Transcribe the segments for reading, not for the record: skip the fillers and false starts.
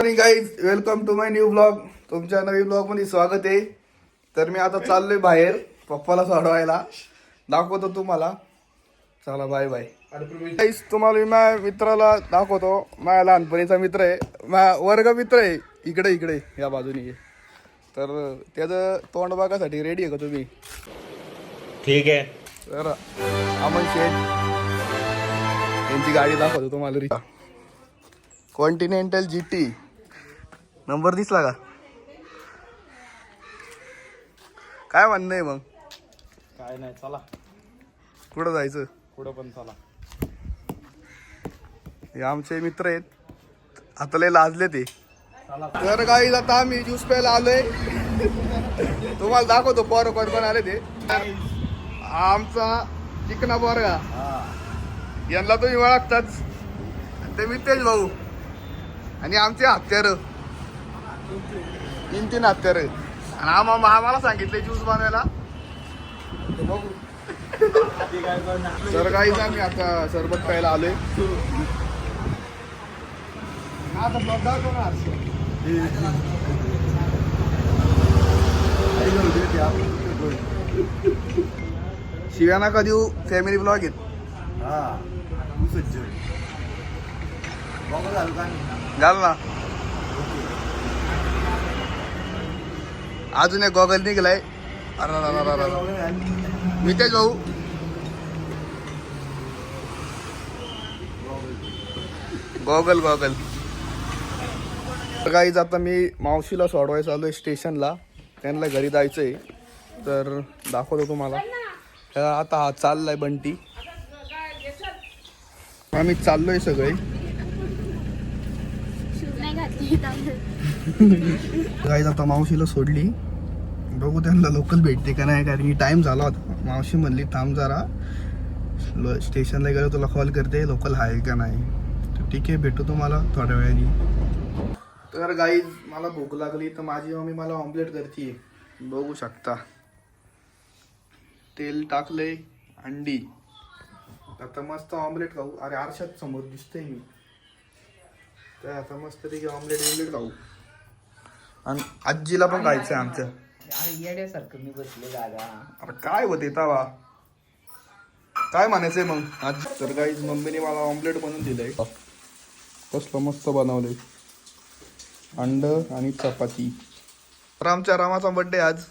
Guys, welcome to my new blog. तुमच्या नवीन blog मध्ये स्वागत आहे. तर मी आता चाललोय बाहेर पप्पाला सोडवायला. दाखवतो तुम्हाला. चला बाय बाय. गाईज, तुम्हाला मी माझ्या मित्राला दाखवतो. माझ्या लहानपणीचा मित्र आहे, माझा वर्ग मित्र आहे. इकडे इकडे या बाजूने ये. तर त्याचं तोंड बघासाठी रेडी आहे का तुम्ही? ठीक आहे. तर अमन शेठ यांची गाडी दाखवतो तुम्हाला. कॉन्टिनेंटल GT नंबर दिसला का? काय म्हणणं आहे मग? काय नाही, चला कुठं जायचं? पुढं पण चला. हे आमचे मित्र आहेत, आता लय लाजले ते. तर काही आता आम्ही ज्यूस प्यायला आलोय. तुम्हाला दाखवतो पोरं कोण कोण आले ते. आमचा चिकना पोरगा, यांना तुम्ही ओळखताच, ते मितेश भाऊ. आणि आमचे हत्यार, तीन हत्यार. आणि आम्हाला सांगितले ज्यूस बनवायला. बघू. तर काहीच आम्ही आता सरबत प्यायला आलोय. शिव्या नका देऊ, फॅमिली ब्लॉग आहेत. घाल ना. अजून एक गॉगल निघलाय. मितेश भाऊ. गॉगल. गाईज, आता मी मावशीला सोडवायला चालू स्टेशनला. त्यांना घरी जायचंय, तर दाखवतो तुम्हाला. आता हा चाललाय बंटी. आम्ही चाललोय सगळे. गाईज, आता मावशीला सोडली. बघू त्यांना लोकल भेटते का नाही, कारण की टाइम झाला होता. मावशी म्हणली थांब जरा, स्टेशनला गेलो तुला कॉल करते, लोकल आहे का नाही. तर ठीक आहे, भेटू तुम्हाला थोड्या वेळाने. तर गाईज, मला भूक लागली तर माझी मम्मी मला ऑमलेट करते. बघू शकता. तेल टाकले, अंडी. आता मस्त ऑमलेट खाऊ. अरे आरशात समोर दिसतंय मी. तर आता मस्त पैकी ऑमलेट खाऊ. आणि आजीला पण खायचंय आमच्या. येड्यासारखं मी बसले जागा. अरे काय होते तवा, काय म्हणायचंय मग आज. तर गाईज, मम्मीने मला ऑमलेट बनवून दिलंय. कसलं मस्त बनवलंय. अंड आणि चपाती. तर आमच्या रामाचा बर्थडे आज.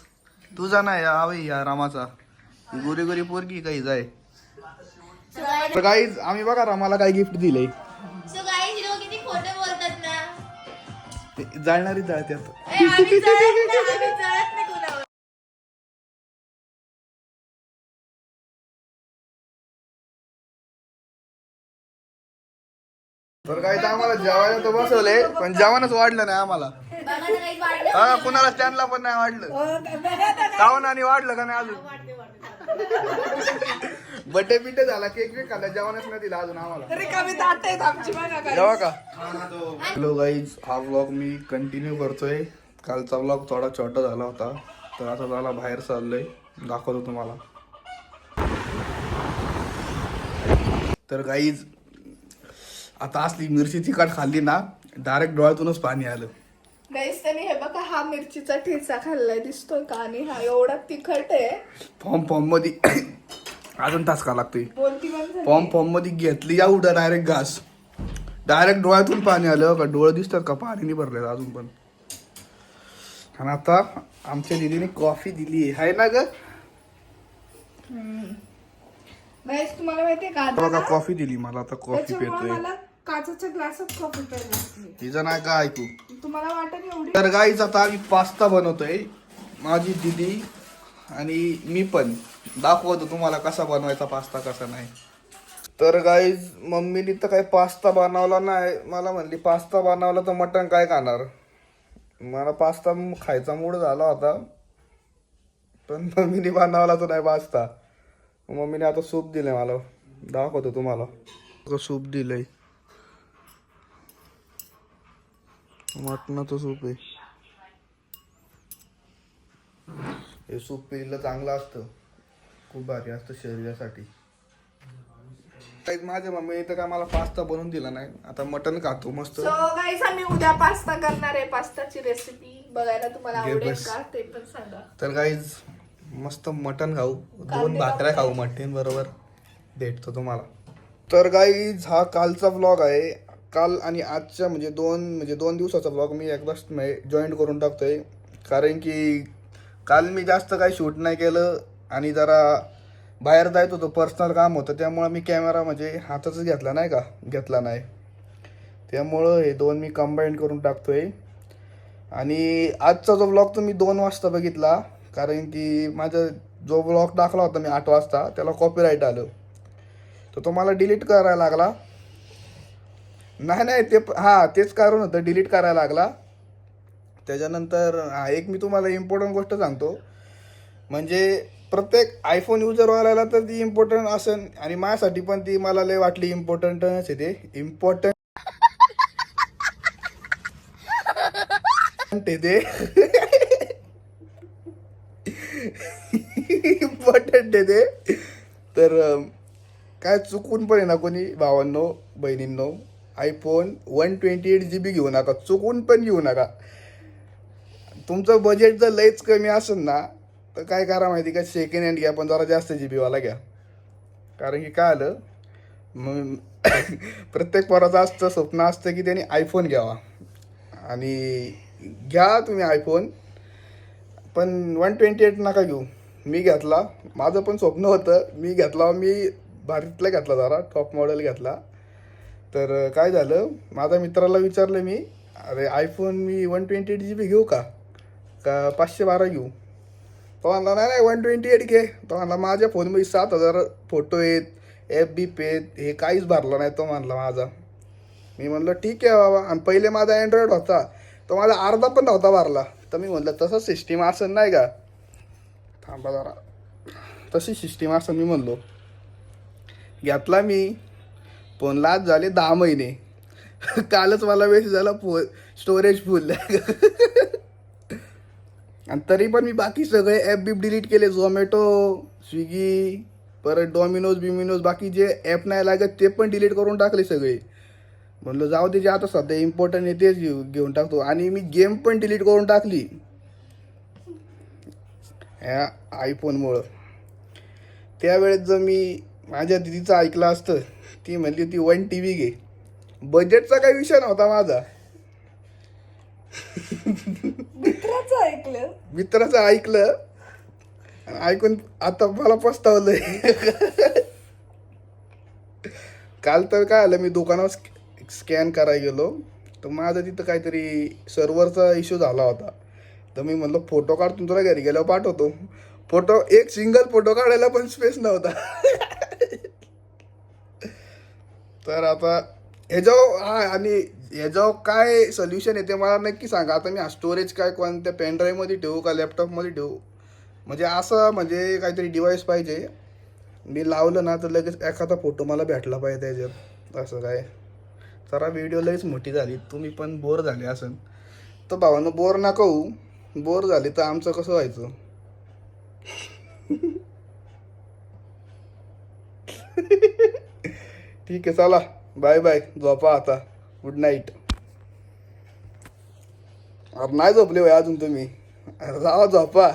तुझा नाही आवे या रामाचा. गोरी गोरी पोरगी काही जाय. तर गाईज, आम्ही बघा रामाला काय गिफ्ट दिलंय. जाळणारी जाळत्यात. तर काय, आम्हाला जेवायला तर बसवलंय, पण जेवणच वाढलं नाही आम्हाला. हा, कुणाला स्टँडला पण नाही वाढलं. खाऊन आणि वाढलं का नाही अजून. बड्डे बिड्डे झाला, केक बी खाल्ला, जेवणच नाही दिला अजून आम्हाला. जेवा का? हॅलो गाईज, हा व्लॉग मी कंटिन्यू करतोय. कालचा व्लॉग थोडा छोटा झाला होता, तर आता झाला बाहेर चाललोय. दाखवतो तुम्हाला. तर गाईज, आता असली मिरची तिखट खाल्ली ना, डायरेक्ट डोळ्यातूनच पाणी आलं. गाईस, त्याने हे बघा हा मिरचीचा ठेचा खाल्लाय, दिसतोय का? आणि हा एवढा तिखट आहे. फॉर्म मध्ये अजून तास का लागतोय. बोलती पण फॉर्म मध्ये घेतली या उडा डायरेक्ट घास. डायरेक्ट डोळ्यातून पाणी आलं का. डोळे दिसतात का, पाणी नाही भरले अजून पण. आणि आता आमच्या दीदीने कॉफी दिली आहे ना ग. गाईस, तुम्हाला माहितीये का, बघा कॉफी दिली मला. आता कॉफी पितोय. मला काचेच्या ग्लासात कॉफी प्यायला लागली. तिचं नाही का ऐकू. तुम्हाला वाटत एवढी. तर गाईच, आता आम्ही पास्ता बनवतोय. माझी दीदी आणि मी पण. दाखवतो तुम्हाला कसा बनवायचा पास्ता, कसा नाही. तर गाईज, मम्मीने तर काही पास्ता बनवला नाही. मला म्हणली पास्ता बनवला तर मटण काय खाणार. मला पास्ता खायचा मूड झाला होता, पण मम्मीने बनवला तर नाही पास्ता. मम्मीने आता सूप दिलंय मला. दाखवतो तुम्हाला. सूप दिलंय, मटणाचं सूप आहे. हे सूप पिलं चांगलं असतं, खूप भारी असतं शरीरासाठी. माझ्या मम्मीने तर काय मला पास्ता बनवून दिला नाही. आता मटन खातो मस्त. सो गाईस आम्ही उद्या पास्ता करणार आहे. पास्ताची रेसिपी बघायला तुम्हाला घे आवडेल बस. का ते पण सांगा. तर गाईज मस्त मटन खाऊ, 2 भाकऱ्या खाऊ मटण बरोबर, भेटतो तुम्हाला. तर गाईज हा कालचा व्लॉग आहे. काल आणि आजच्या म्हणजे दोन दिवसाचा व्लॉग मी एकदाच जॉईन करून टाकतोय. कारण की काल मी जास्त काही शूट नाही केलं आणि जरा बाहेर जायचं होतं, पर्सनल काम होतं, त्यामुळं मी कॅमेरा म्हणजे हातातच घेतला नाही. त्यामुळं हे 2 मी कंबाईन करून टाकतोय. आणि आजचा जो व्लॉग तो मी 2 वाजता बघितला, कारण की माझा जो व्लॉग टाकला होता मी 8 वाजता त्याला कॉपीराईट आलं, तर तो मला डिलीट करायला लागला. नाही तेच कारण होतं, डिलीट करायला लागला. त्याच्यानंतर एक मी तुम्हाला इम्पॉर्टंट गोष्ट सांगतो, म्हणजे प्रत्येक आयफोन युजरवाल्याला तर ती इम्पॉर्टंट असेल आणि माझ्यासाठी पण ती मला लय वाटली इम्पॉर्टंटच आहे. ते इम्पॉर्टंट इम्पॉर्टंट आहे ते. तर काय चुकून पण आहे ना कोणी भावांनो बहिणींनो, आयफोन 128 GB घेऊ नका, चुकून पण घेऊ नका. तुमचं बजेट जर लयच कमी असेल ना तर काय करा माहिती का, सेकंड हँड घ्या, पण जरा जास्त GB वाला घ्या. कारण की काय आलं मग प्रत्येक पोराचं असतं स्वप्न असतं की त्याने आयफोन घ्यावा, आणि घ्या तुम्ही आयफोन, पण 128 नका घेऊ. मी घेतला, माझं पण स्वप्न होतं, मी घेतला, मी भारीतला घेतला, जरा टॉप मॉडेल घेतला. तर काय झालं, माझ्या मित्राला विचारलं मी, अरे आयफोन मी 128 GB घेऊ का 512 घेऊ? तो म्हणला नाही 128 घे. तो म्हणला माझ्या फोनमध्ये 7000 फोटो आहेत, FB आहेत, हे काहीच भरलं नाही तो म्हणला माझा. मी म्हणलं ठीक आहे बाबा. आणि पहिले माझा अँड्रॉइड होता, तो माझा अर्धा पण नव्हता भरला. तर मी म्हणलं तसं सिस्टीम असेल नाही का, थांबा जरा, तशी सिस्टीम असेल. मी म्हणलो घेतला मी, फोनला आज झाले 10 महिने. कालच मला वेळ झाला फोन स्टोरेज फुल. आणि तरी पण मी बाकी सगळे ॲप डिलीट केले, झोमॅटो, स्विगी, परत डॉमिनोज बाकी जे ॲप नाही लागत ते पण डिलीट करून टाकले सगळे. म्हणलं जाऊ दे, जे आता सध्या इम्पॉर्टंट आहे तेच घेऊन टाकतो. आणि मी गेम पण डिलीट करून टाकली ह्या आयफोनमुळं. त्यावेळेस जर मी माझ्या दिदीचं ऐकलं असतं, ती म्हणली होती 1 TV घे. बजेटचा काही विषय नव्हता माझा. मित्राचं ऐकलं, ऐकून आता मला पस्तावलंय. काल तर काय आलं, मी दुकानावर स्कॅन करायला गेलो, तर माझं तिथं काहीतरी सर्व्हरचा इश्यू झाला होता. तर मी म्हणलं फोटो काढून तुला घरी गेल्यावर पाठवतो. एक सिंगल फोटो काढायला पण स्पेस नव्हता. तर आता ह्याच्यावर काय सोल्युशन आहे ते मला नक्की सांगा. आता मी स्टोरेज काय कोणत्या पेनड्राईव्हमध्ये ठेवू का लॅपटॉपमध्ये ठेवू, म्हणजे असं म्हणजे काहीतरी डिव्हाइस पाहिजे. मी लावलं ना तर लगेच एखादा फोटो मला भेटला पाहिजे त्याच्यात. असं काय जरा व्हिडिओ लईच मोठी झाली, तुम्ही पण बोर झाले असेल तर भावानं बोर नका होऊ. बोर झाले तर आमचं कसं व्हायचं. ठीक आहे, चला बाय बाय, झोपा आता, गुड नाईट. अरे नाही झोपले होय अजून तुम्ही, जावा झोपा.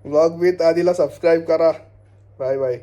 व्लॉग विथ आधीला सबस्क्राईब करा. Bye bye.